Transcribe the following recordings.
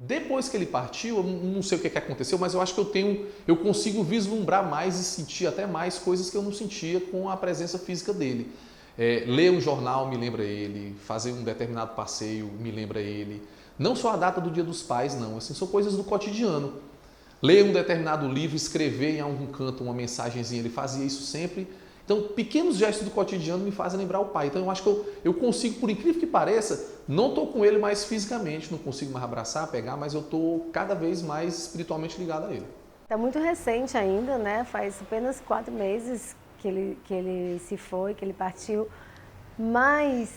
Depois que ele partiu, eu não sei o que aconteceu, mas eu acho que eu consigo vislumbrar mais e sentir até mais coisas que eu não sentia com a presença física dele. Ler um jornal me lembra ele, fazer um determinado passeio me lembra ele. Não só a data do Dia dos Pais, não, assim, são coisas do cotidiano. Ler um determinado livro, escrever em algum canto uma mensagenzinha, ele fazia isso sempre. Então, pequenos gestos do cotidiano me fazem lembrar o pai. Então, eu acho que eu consigo, por incrível que pareça, não estou com ele mais fisicamente, não consigo mais abraçar, pegar, mas eu estou cada vez mais espiritualmente ligado a ele. Está muito recente ainda, né? Faz apenas 4 meses que ele se foi, que ele partiu. Mas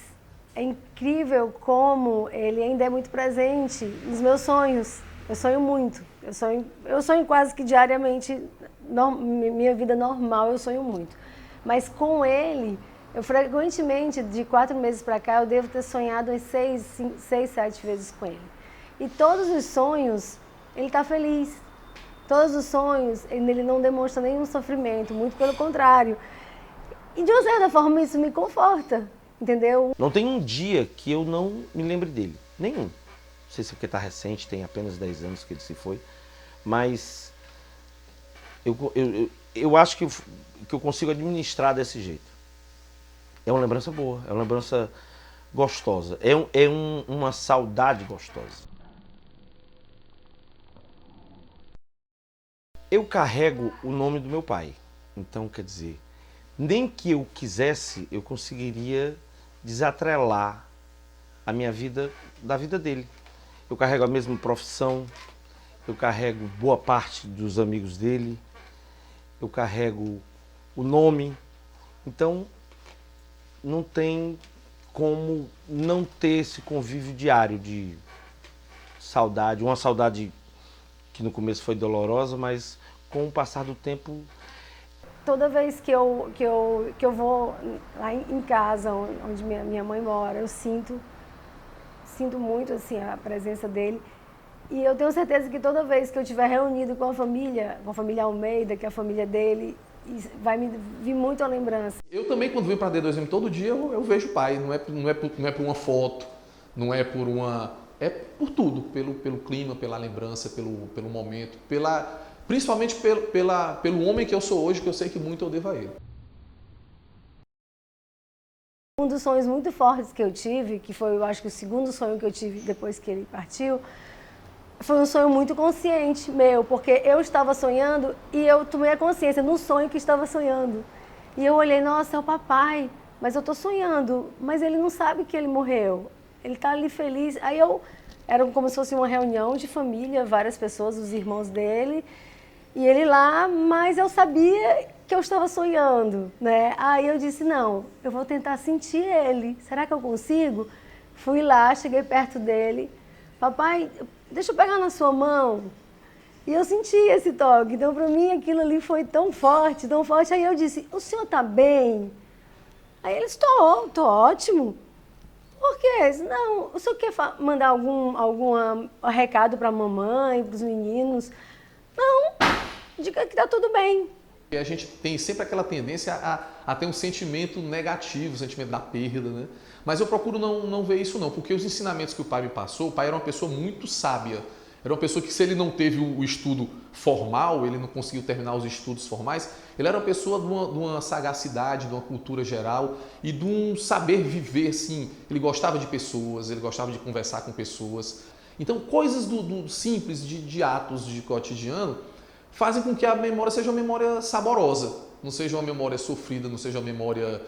é incrível como ele ainda é muito presente nos meus sonhos. Eu sonho muito. Eu sonho quase que diariamente. Minha vida normal, eu sonho muito. Mas com ele, eu frequentemente, de 4 meses para cá, eu devo ter sonhado umas 6, 7 vezes com ele. E todos os sonhos, ele está feliz. Todos os sonhos, ele não demonstra nenhum sofrimento, muito pelo contrário. E de uma certa forma isso me conforta, entendeu? Não tem um dia que eu não me lembre dele, nenhum. Não sei se é porque está recente, tem apenas 10 anos que ele se foi, mas eu acho que eu consigo administrar desse jeito. É uma lembrança boa, é uma lembrança gostosa, uma saudade gostosa. Eu carrego o nome do meu pai, então quer dizer, nem que eu quisesse, eu conseguiria desatrelar a minha vida da vida dele. Eu carrego a mesma profissão, eu carrego boa parte dos amigos dele, eu carrego o nome, então não tem como não ter esse convívio diário de saudade, uma saudade que no começo foi dolorosa, mas com o passar do tempo... Toda vez que eu vou lá em casa, onde minha mãe mora, eu sinto muito assim, a presença dele. E eu tenho certeza que toda vez que eu estiver reunido com a família Almeida, que é a família dele, vai me vir muito a lembrança. Eu também, quando venho para D2M todo dia, eu vejo o pai. Não é por uma foto, não é por uma... É por tudo, pelo clima, pela lembrança, pelo momento, principalmente pelo homem que eu sou hoje, que eu sei que muito eu devo a ele. Um dos sonhos muito fortes que eu tive, que foi, eu acho que o segundo sonho que eu tive depois que ele partiu, foi um sonho muito consciente meu, porque eu estava sonhando e eu tomei a consciência no sonho que estava sonhando. E eu olhei, nossa, é o papai, mas eu estou sonhando, mas ele não sabe que ele morreu. Ele está ali feliz. Aí era como se fosse uma reunião de família, várias pessoas, os irmãos dele, e ele lá, mas eu sabia que eu estava sonhando, né? Aí eu disse, não, eu vou tentar sentir ele. Será que eu consigo? Fui lá, cheguei perto dele. Papai, deixa eu pegar na sua mão. E eu senti esse toque. Então, para mim, aquilo ali foi tão forte, tão forte. Aí eu disse, o senhor está bem? Aí ele disse, tô ótimo. Por quê? Eu disse, não, o senhor quer mandar algum recado para a mamãe, para os meninos? Não, diga que está tudo bem. E a gente tem sempre aquela tendência a ter um sentimento negativo, o sentimento da perda, né? Mas eu procuro não ver isso não, porque os ensinamentos que o pai me passou, o pai era uma pessoa muito sábia. Era uma pessoa que, se ele não teve o estudo formal, ele não conseguiu terminar os estudos formais, ele era uma pessoa de uma sagacidade, de uma cultura geral e de um saber viver, assim. Ele gostava de pessoas, ele gostava de conversar com pessoas. Então, coisas do simples, de atos de cotidiano, fazem com que a memória seja uma memória saborosa, não seja uma memória sofrida, não seja uma memória...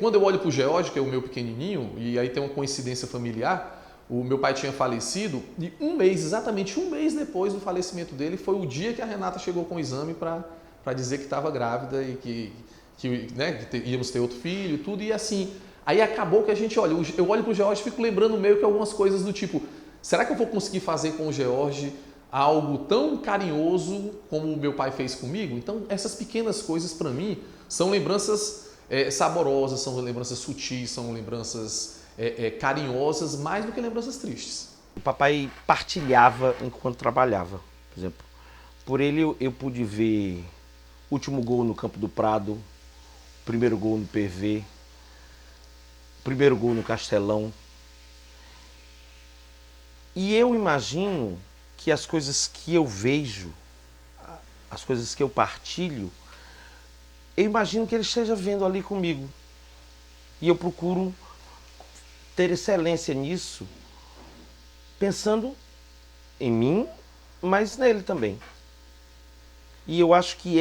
Quando eu olho para o George, que é o meu pequenininho, e aí tem uma coincidência familiar, o meu pai tinha falecido e exatamente um mês depois do falecimento dele, foi o dia que a Renata chegou com o exame para dizer que estava grávida e né, que íamos ter outro filho e tudo, e assim, aí acabou que a gente olha, eu olho para o George e fico lembrando meio que algumas coisas do tipo, será que eu vou conseguir fazer com o George algo tão carinhoso como o meu pai fez comigo? Então, essas pequenas coisas, para mim, são lembranças saborosas, são lembranças sutis, são lembranças carinhosas, mais do que lembranças tristes. O papai partilhava enquanto trabalhava, por exemplo. Por ele eu pude ver o último gol no Campo do Prado, primeiro gol no PV, primeiro gol no Castelão. E eu imagino que as coisas que eu vejo, as coisas que eu partilho, eu imagino que ele esteja vendo ali comigo. E eu procuro ter excelência nisso, pensando em mim, mas nele também. E eu acho que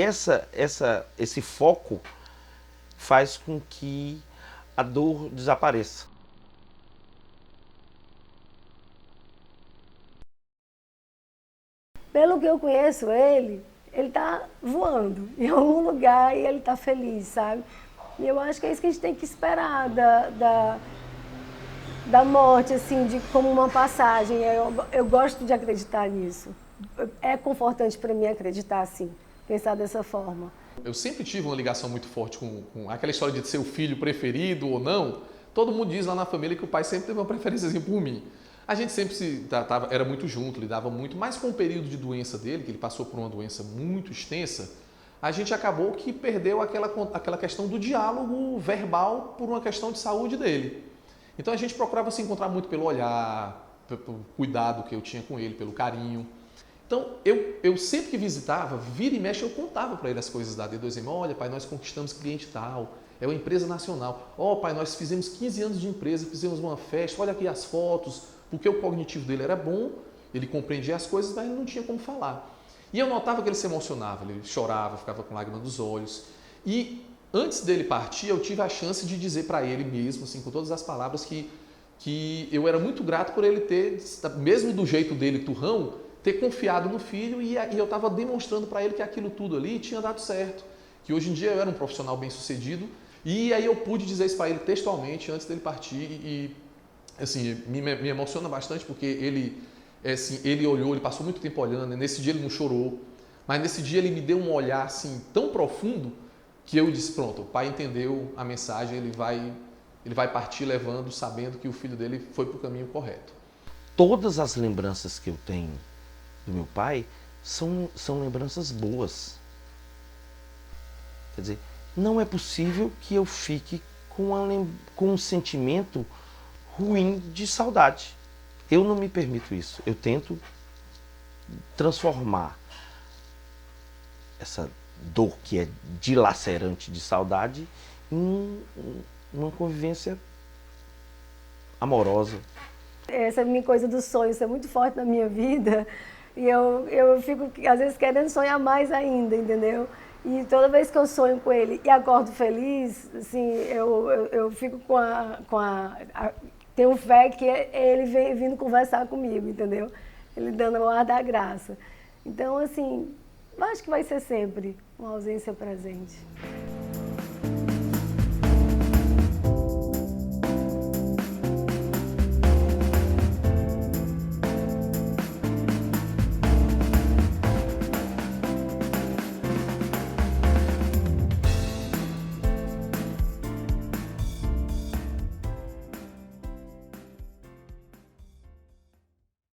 esse foco faz com que a dor desapareça. Pelo que eu conheço ele está voando em algum lugar e ele está feliz, sabe? E eu acho que é isso que a gente tem que esperar da morte, assim, de como uma passagem. Eu gosto de acreditar nisso. É confortante para mim acreditar assim, pensar dessa forma. Eu sempre tive uma ligação muito forte com aquela história de ser o filho preferido ou não. Todo mundo diz lá na família que o pai sempre teve uma preferência por mim. A gente sempre era muito junto, lidava muito, mas com o período de doença dele, que ele passou por uma doença muito extensa, a gente acabou que perdeu aquela questão do diálogo verbal por uma questão de saúde dele. Então a gente procurava se encontrar muito pelo olhar, pelo cuidado que eu tinha com ele, pelo carinho. Então eu sempre que visitava, vira e mexe, eu contava para ele as coisas da D2M. Olha, pai, nós conquistamos cliente tal, é uma empresa nacional. Ó, pai, nós fizemos 15 anos de empresa, fizemos uma festa, olha aqui as fotos, porque o cognitivo dele era bom, ele compreendia as coisas, mas ele não tinha como falar. E eu notava que ele se emocionava, ele chorava, ficava com lágrimas nos olhos. E antes dele partir, eu tive a chance de dizer para ele mesmo, assim, com todas as palavras, que eu era muito grato por ele ter, mesmo do jeito dele, turrão, ter confiado no filho e eu estava demonstrando para ele que aquilo tudo ali tinha dado certo. Que hoje em dia eu era um profissional bem-sucedido e aí eu pude dizer isso para ele textualmente antes dele partir e assim, me emociona bastante porque ele olhou, ele passou muito tempo olhando, nesse dia ele não chorou, mas nesse dia ele me deu um olhar assim tão profundo que eu disse, pronto, o pai entendeu a mensagem, ele vai partir levando, sabendo que o filho dele foi para o caminho correto. Todas as lembranças que eu tenho do meu pai são lembranças boas. Quer dizer, não é possível que eu fique com um sentimento ruim de saudade. Eu não me permito isso. Eu tento transformar essa dor que é dilacerante de saudade em uma convivência amorosa. Essa minha coisa dos sonhos é muito forte na minha vida e eu fico, às vezes, querendo sonhar mais ainda, entendeu? E toda vez que eu sonho com ele e acordo feliz, assim, eu fico tenho fé que ele vem vindo conversar comigo, entendeu? Ele dando o ar da graça. Então, assim, eu acho que vai ser sempre uma ausência presente.